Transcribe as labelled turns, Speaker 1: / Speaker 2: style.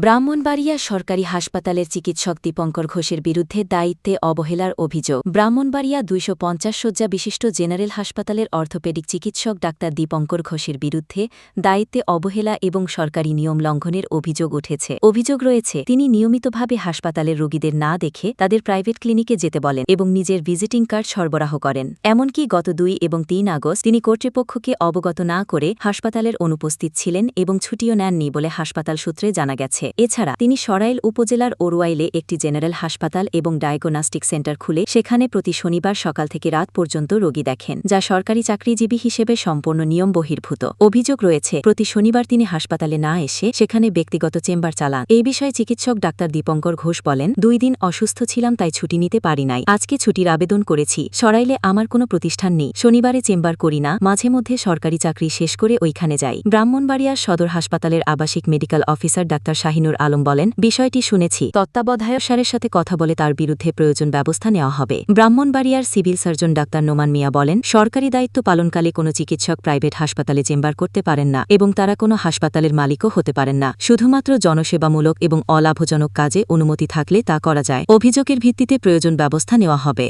Speaker 1: ব্রাহ্মণবাড়িয়া সরকারি হাসপাতালের চিকিৎসক দীপঙ্কর ঘোষের বিরুদ্ধে দায়িত্বে অবহেলার অভিযোগ। ব্রাহ্মণবাড়িয়া ২৫০ শয্যা বিশিষ্ট জেনারেল হাসপাতালের অর্থোপেডিক চিকিৎসক ডাক্তার দীপঙ্কর ঘোষের বিরুদ্ধে দায়িত্বে অবহেলা এবং সরকারি নিয়ম লঙ্ঘনের অভিযোগ উঠেছে। অভিযোগ রয়েছে, তিনি নিয়মিতভাবে হাসপাতালের রোগীদের না দেখে তাদের প্রাইভেট ক্লিনিকে যেতে বলেন এবং নিজের ভিজিটিং কার্ড সরবরাহ করেন। এমনকি গত ২ এবং ৩ আগস্ট তিনি কর্তৃপক্ষকে অবগত না করে হাসপাতালের অনুপস্থিত ছিলেন এবং ছুটিও নেননি বলে হাসপাতাল সূত্রে জানা গেছে। এছাড়া তিনি সরাইল উপজেলার ওরুয়াইলে একটি জেনারেল হাসপাতাল এবং ডায়াগনস্টিক সেন্টার খুলে সেখানে প্রতি শনিবার সকাল থেকে রাত পর্যন্ত রোগী দেখেন, যা সরকারি চাকরিজীবী হিসেবে সম্পূর্ণ নিয়ম বহির্ভূত। অভিযোগ রয়েছে, প্রতি শনিবার তিনি হাসপাতালে না এসে সেখানে ব্যক্তিগত চেম্বার চালান। এই বিষয়ে চিকিৎসক ডাক্তার দীপঙ্কর ঘোষ বলেন, ২ দিন অসুস্থ ছিলাম, তাই ছুটি নিতে পারি নাই। আজকে ছুটির আবেদন করেছি। সরাইলে আমার কোনো প্রতিষ্ঠান নেই, শনিবারে চেম্বার করি না, মাঝে মধ্যে সরকারি চাকরি শেষ করে ওইখানে যাই। ব্রাহ্মণবাড়িয়ার সদর হাসপাতালের আবাসিক medical officer doctor Shahinur Alam বলেন, বিষয়টি শুনেছি, তত্ত্বাবধায়ক স্যারের সাথে কথা বলে তার বিরুদ্ধে প্রয়োজন ব্যবস্থা নেওয়া হবে। ব্রাহ্মণবাড়িয়ার সিভিল সার্জন ডাক্তার নোমান মিয়া বলেন, সরকারি দায়িত্ব পালনকালে কোনো চিকিৎসক প্রাইভেট হাসপাতালে চেম্বার করতে পারেন না এবং তারা কোনো হাসপাতালের মালিকও হতে পারেন না। শুধুমাত্র জনসেবামূলক এবং অলাভজনক কাজে অনুমতি থাকলে তা করা যায়। অভিযোগের ভিত্তিতে প্রয়োজন ব্যবস্থা নেওয়া হবে।